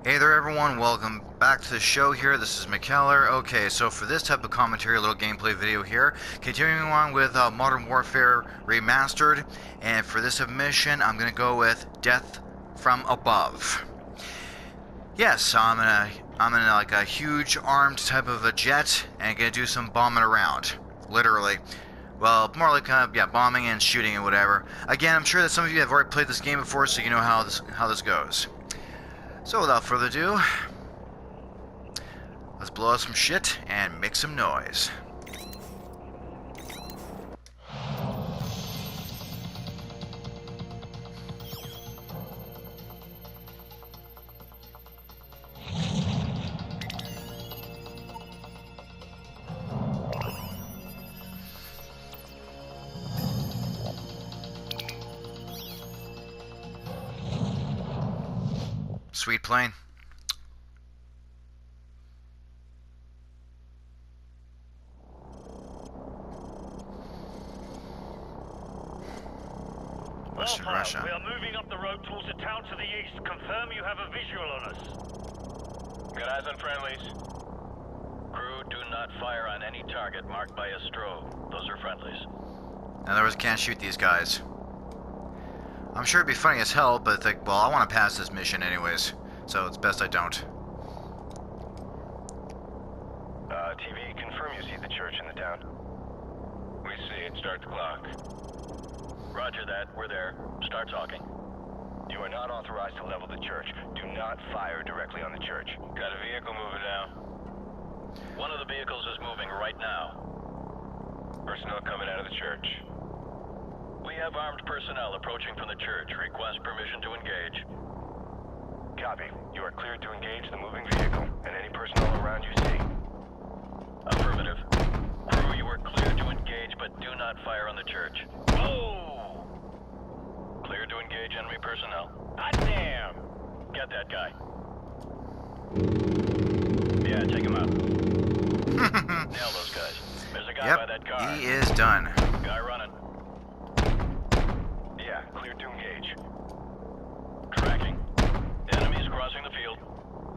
Hey there everyone, welcome back to the show here. This is McKellar. Okay, so for this type of commentary, a little gameplay video here, continuing on with Modern Warfare Remastered, and for this submission, I'm going to go with Death from Above. Yes, I'm in like a huge armed type of a jet, and going to do some bombing around, literally. Well, more like bombing and shooting and whatever. Again, I'm sure that some of you have already played this game before, so you know how this goes. So without further ado, let's blow up some shit and make some noise. Sweet plane. Western Russia. We are moving up the road towards a town to the east. Confirm you have a visual on us. Got eyes on friendlies. Crew, do not fire on any target marked by a strobe. Those are friendlies. In other words, can't shoot these guys. I'm sure it'd be funny as hell, but well, I want to pass this mission anyways, so it's best I don't. TV, confirm you see the church in the town. We see it. Start the clock. Roger that. We're there. Start talking. You are not authorized to level the church. Do not fire directly on the church. Got a vehicle moving now. One of the vehicles is moving right now. Personnel coming out of the church. We have armed personnel approaching from the church. Request permission to engage. Copy. You are cleared to engage the moving vehicle and any personnel around you see. Affirmative. Crew, you are cleared to engage, but do not fire on the church. Oh! Cleared to engage enemy personnel. Hot damn! Get that guy. Yeah, take him out. Nail those guys. There's a guy by that car. He is done. Guy running. Yeah, cleared to engage. Tracking. Enemies crossing the field.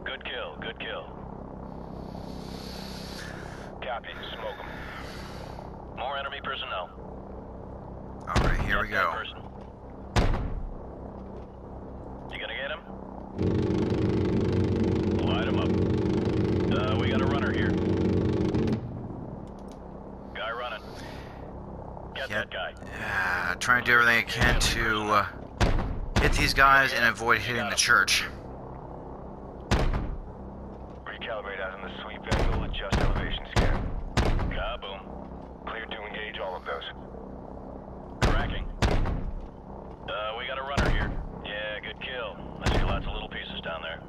Good kill, good kill. Copy, smoke them. More enemy personnel. Alright, here we go. You gonna get him? Light him up. We got a runner here. Guy running. Get that guy. Trying to do everything I can to hit these guys and avoid hitting the church. Recalibrate out on the sweep angle, adjust elevation scan. Kaboom. Cleared to engage all of those. Tracking. We got a runner here. Yeah, good kill. I see lots of little pieces down there.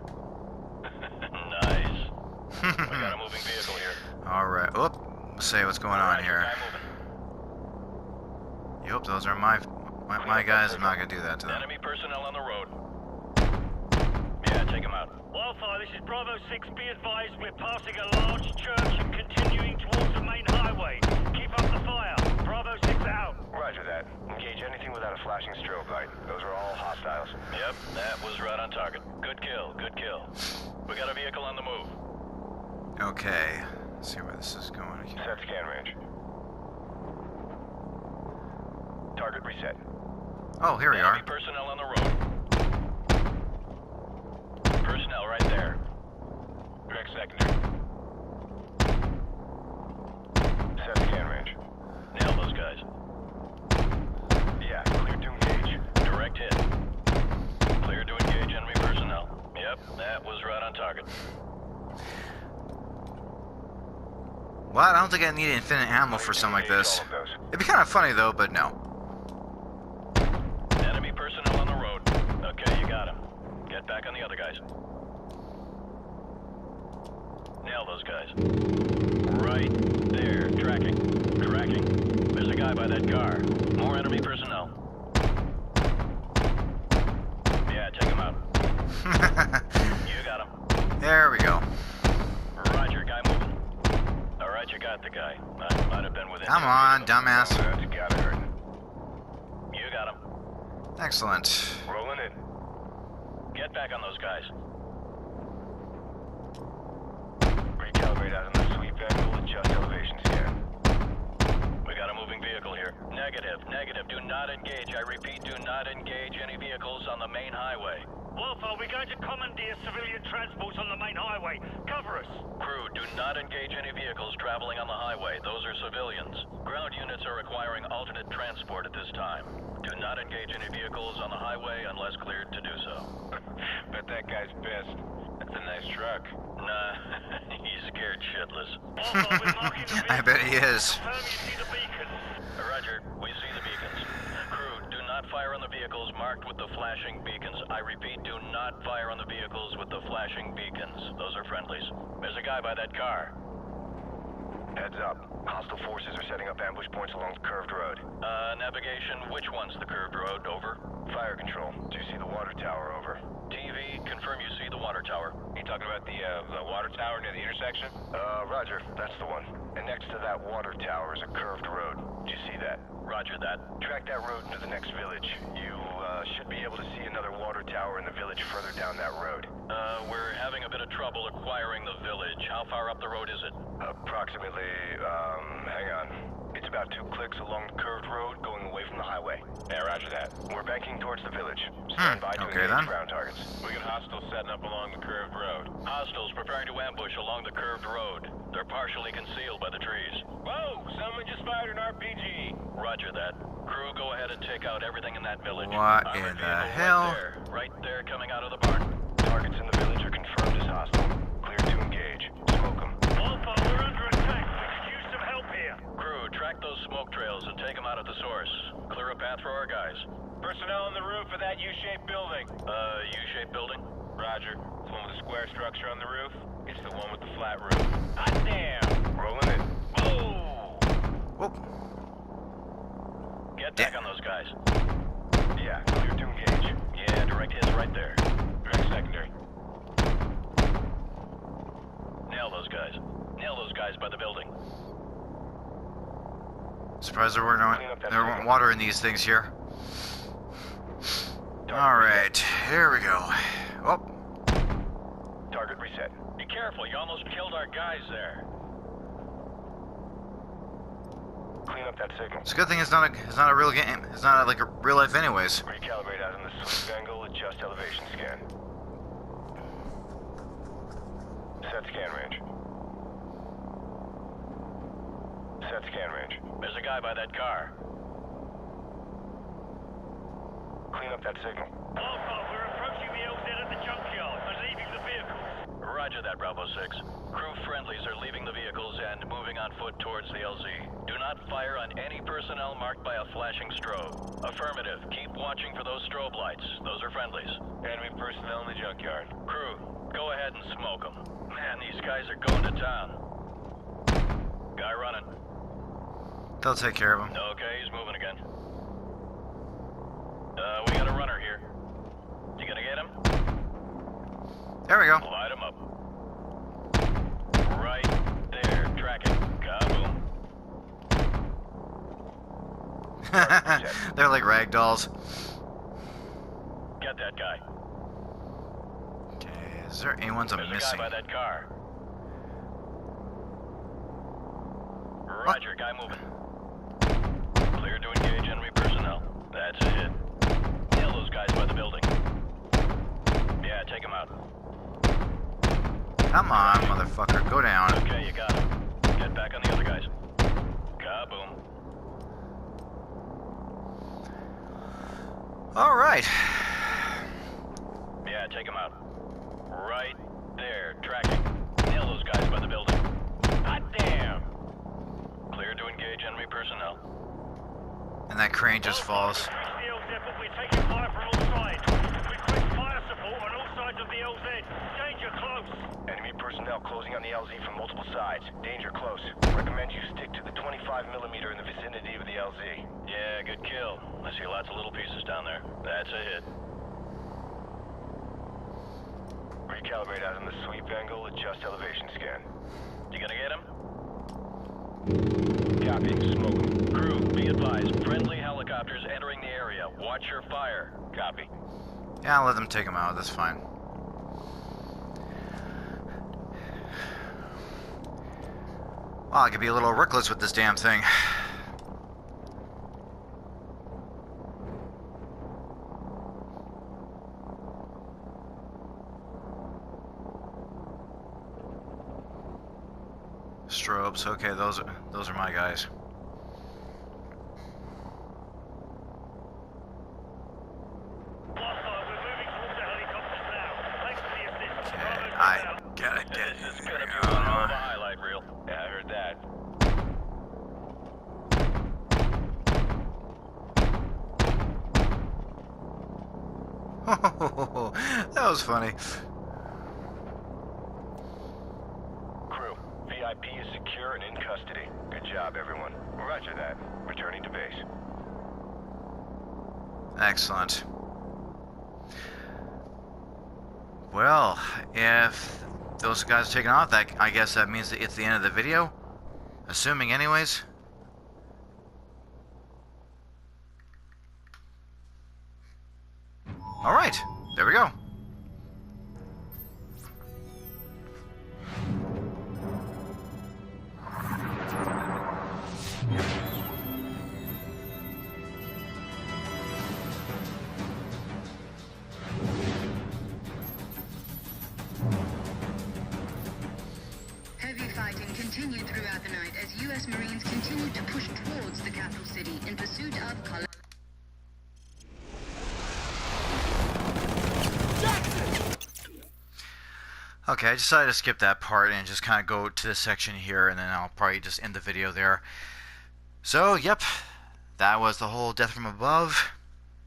Nice. We got a moving vehicle here. Alright, let's say what's going on here. Yep, those are my guys. I'm not gonna do that to them. Enemy personnel on the road. Yeah, take them out. Wildfire, this is Bravo 6. Be advised, we're passing a large church and continuing towards the main highway. Keep up the fire. Bravo 6 out. Roger that. Engage anything without a flashing strobe light. Those are all hostiles. Yep, that was right on target. Good kill, good kill. We got a vehicle on the move. Okay, let's see where this is going. Set scan range. Target reset. Oh, here we are. Enemy personnel on the road. Personnel right there. Direct secondary. Set scan range. Nail those guys. Yeah, clear to engage. Direct hit. Clear to engage enemy personnel. Yep, that was right on target. What? I don't think I need infinite ammo for something like this. It'd be kind of funny though, but no. Enemy personnel on the road. Okay, you got him. Get back on the other guys. Nail those guys. Right there. Tracking. Tracking. There's a guy by that car. More enemy personnel. Yeah, take him out. You got him. There we go. Roger, guy moving. Alright, you got the guy. I might have been within. Come on, dumbass. Got her. You got him. Excellent. Rolling in. Get back on those guys. Recalibrate out on the sweep angle, adjust elevation scan. We got a moving vehicle here. Negative, negative. Do not engage. I repeat, do not engage any vehicles on the main highway. Wolfo, we're going to commandeer civilian transports on the main highway. Cover us. Crew, do not engage any vehicles traveling on the highway. Those are civilians. Ground units are requiring alternate transport at this time. Do not engage any vehicles on the highway unless cleared to do so. Bet that guy's pissed. That's a nice truck. Nah, he's scared shitless. Wolfo, we're marking the I bet he is. Confirm you see the beacons. Roger, we see the beacons. Crew, do not fire on the vehicles marked with the flashing beacons. I repeat, do not fire on the vehicles with the flashing beacons. Those are friendlies. There's a guy by that car. Heads up. Hostile forces are setting up ambush points along the curved road. Navigation, which one's the curved road? Over. Fire control. Do you see the water tower? Over. TV, confirm you see the water tower. You talking about the water tower near the intersection? Roger. That's the one. And next to that water tower is a curved road. Do you see that? Roger that. Track that road into the next village. You, should be able to see another water tower in the village further down that road. We're having a bit of trouble acquiring the village. How far up the road is it? Approximately, hang on. It's about 2 clicks along the curved road going away from the highway. Yeah, roger that. We're banking towards the village. Stand by to okay engage then. ground targets. We got hostiles setting up along the curved road. Hostiles preparing to ambush along the curved road. They're partially concealed by the trees. Whoa! Someone just fired an RPG! Roger that. Crew, go ahead and take out everything in that village. What Armored in the vehicle hell? Right there, coming out of the barn. Targets in the village are confirmed as hostile. Clear to engage. Smoke them. Wolfo, we're under attack. We could use some help here. Crew, track those smoke trails and take them out at the source. Clear a path for our guys. Personnel on the roof of that U-shaped building. U-shaped building? Roger. It's the one with the square structure on the roof. It's the one with the flat roof. Hot damn! Rolling in. Whoa! Whoop. Get back on those guys. Yeah, clear to engage. Yeah, direct hits right there. Direct secondary. Nail those guys. Nail those guys by the building. Surprised there weren't water in these things here. Alright, here we go. Oh, Target reset. Be careful, you almost killed our guys there. Clean up that signal. it's a good thing it's not a real game. It's not like a real life anyways. Recalibrate out on the sweep angle, adjust elevation scan. Set scan range. Set scan range. There's a guy by that car. Clean up that signal. Wolfo, we're approaching the LZ at the junkyard and leaving the vehicles. Roger that, Bravo 6. Crew friendlies are leaving the vehicles and moving on foot towards the LZ. Do not fire on any personnel marked by a flashing strobe. Affirmative. Keep watching for those strobe lights. Those are friendlies. Enemy personnel in the junkyard. Crew, go ahead and smoke them. Man, these guys are going to town. Guy running. They'll take care of him. Okay, he's moving again. We got a runner here. You gonna get him? There we go. Light him up. Right there, tracking. Kaboom. They're like rag dolls. Get that guy. Okay, is there anyone's I'm There's a missing? guy by that car. Roger, guy moving. Clear to engage enemy personnel. That's a hit. Nail those guys by the building. Yeah, take him out. Come on, motherfucker, go down. Okay, you got him. Get back on the other guys. Kaboom. All right. Yeah, take him out. Right there, tracking. Nail those guys by the building. Hot damn! Clear to engage enemy personnel. And that crane just falls. Wolfo, we've reached the LZ, but we're taking fire from all sides. Request fire support on all sides of the LZ. Danger close. Enemy personnel closing on the LZ from multiple sides. Danger close. Recommend you stick to the 25mm in the vicinity of the LZ. Yeah, good kill. I see lots of little pieces down there. That's a hit. Recalibrate out on the sweep angle, adjust elevation scan. You gonna get him? Copy. Smoke him. Crew, be advised. Friendly helicopters entering the area. Watch your fire. Copy. Yeah, I'll let them take him out. That's fine. Wow, I could be a little reckless with this damn thing. Strobes, okay, those are my guys. Okay, I gotta get This is in gonna here. be one hell of a highlight reel. Yeah, I heard that. That was funny. Crew, VIP is secure and in custody. Good job, everyone. Roger that. Returning to base. Excellent. Well, if those guys are taking off, that I guess that means that it's the end of the video. Assuming, anyways. All right, there we go. Heavy fighting continued throughout the night as U.S. Marines continued to push towards the capital city in pursuit of color. Okay, I decided to skip that part and just kind of go to this section here, and then I'll probably just end the video there. So, yep, that was the whole Death from Above.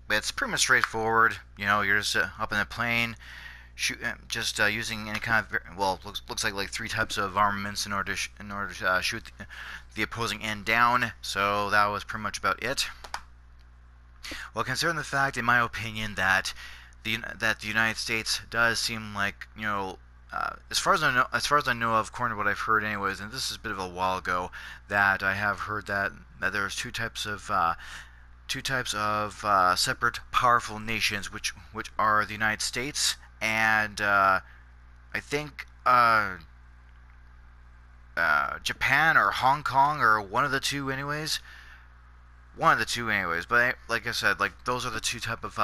It's pretty much straightforward. You know, you're just up in a plane, just using any kind of, well, looks like three types of armaments in order to shoot the opposing end down. So that was pretty much about it. Well, considering the fact, in my opinion, that the United States does seem like, you know, as far as I know of, according to what I've heard, anyways, and this is a bit of a while ago, that I have heard that there's two types of separate powerful nations, which are the United States and I think Japan or Hong Kong, or one of the two, anyways. But like I said, like, those are the two type of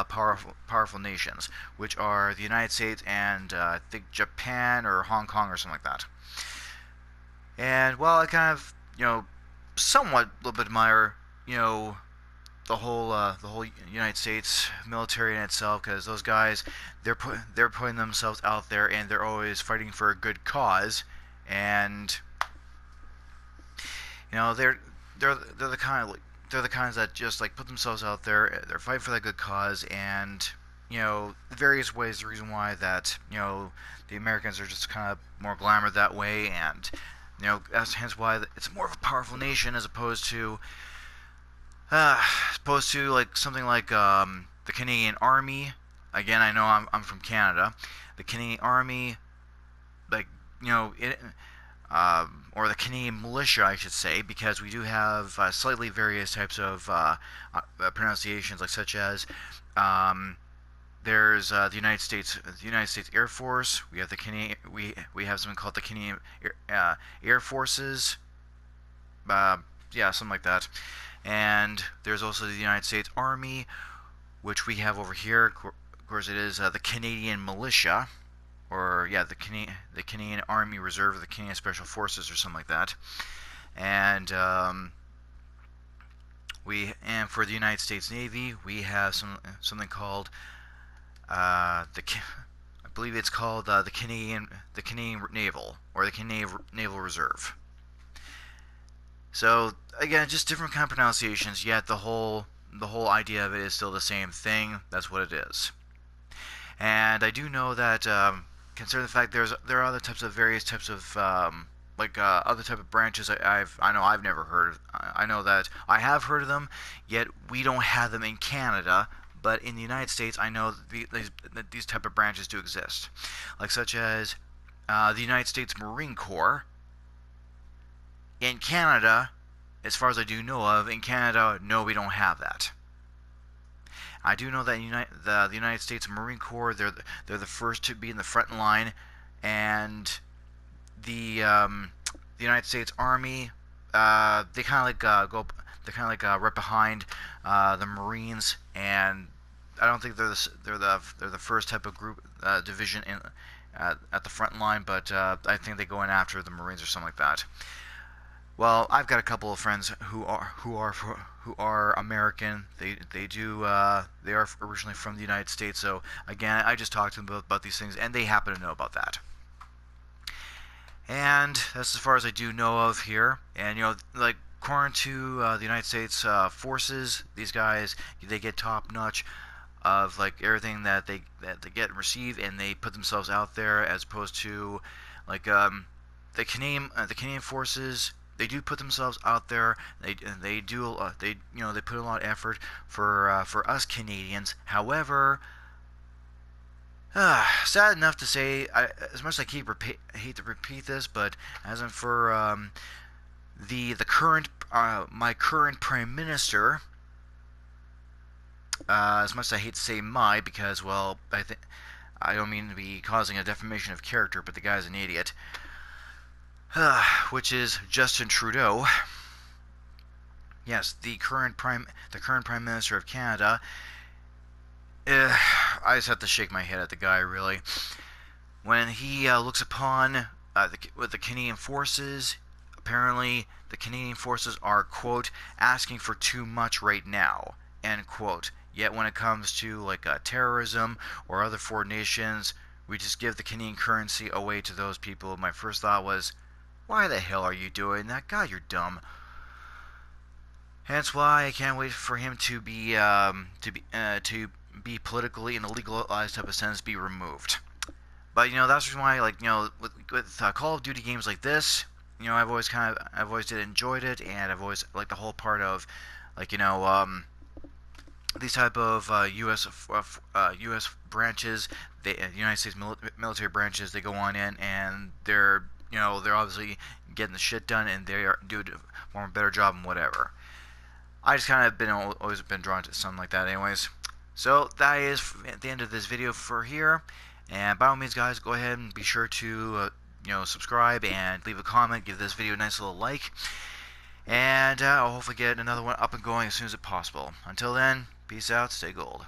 powerful nations, which are the United States and I think Japan or Hong Kong or something like that. And well, I kind of, you know, somewhat a little bit admire, you know, the whole United States military in itself, because those guys, they're putting themselves out there, and they're always fighting for a good cause, and you know, they're the kind of like, they're the kinds that just like put themselves out there. They're fighting for that good cause, and you know, various ways. The reason why that, you know, the Americans are just kind of more glamour that way, and you know, that's hence why it's more of a powerful nation as opposed to like something like the Canadian Army. Again, I know I'm from Canada. The Canadian Army, like, you know, or the Canadian militia, I should say, because we do have slightly various types of pronunciations, like such as there's the United States Air Force. We have the Canadian. We have something called the Canadian Air Forces. Yeah, something like that. And there's also the United States Army, which we have over here. Of course, it is the Canadian Militia, or yeah, the Canadian Army Reserve, or the Canadian Special Forces, or something like that. And for the United States Navy, we have something called I believe it's called the Canadian Naval, or the Canadian Naval Reserve. So again, just different kind of pronunciations, yet the whole idea of it is still the same thing. That's what it is. And I do know that, considering the fact there are other types of various types of other type of branches I know I've never heard of. I know that I have heard of them, yet we don't have them in Canada. But in the United States, I know that these type of branches do exist, like such as the United States Marine Corps. In Canada, as far as I do know of, in Canada, no, we don't have that. I do know that the United States Marine Corps, they're the first to be in the front line, and the the United States Army. They kind of like go. They're kind of like right behind the Marines, and I don't think they're the first type of group division in at the front line, but I think they go in after the Marines or something like that. Well, I've got a couple of friends who are American. They are originally from the United States. So again, I just talked to them about these things, and they happen to know about that. And that's as far as I do know of here. And like according to the United States forces, these guys they get top notch of like everything that they get and receive, and they put themselves out there as opposed to like the Canadian forces. They do put themselves out there. They do they put a lot of effort for us Canadians. However, sad enough to say, as much as I hate to repeat this, but as in for the current my current prime minister, as much as I hate to say my, because well I don't mean to be causing a defamation of character, but the guy's an idiot. Which is Justin Trudeau. Yes, the current prime minister of Canada. I just have to shake my head at the guy, really. When he looks upon with the Canadian forces, apparently the Canadian forces are, quote, asking for too much right now, end quote. Yet when it comes to like terrorism or other foreign nations, we just give the Canadian currency away to those people. My first thought was, why the hell are you doing that? God, you're dumb. Hence why I can't wait for him to be politically in a legalized type of sense be removed. But that's the reason why, like with Call of Duty games like this, I've always enjoyed it, and I've always liked the whole part of like these type of U.S. branches, the United States military branches. They go on in and they're obviously getting the shit done, and they are do a better job and whatever. I just kind of always been drawn to something like that, anyways. So that is the end of this video for here. And by all means, guys, go ahead and be sure to subscribe and leave a comment. Give this video a nice little like, and I'll hopefully get another one up and going as soon as possible. Until then, peace out, stay gold.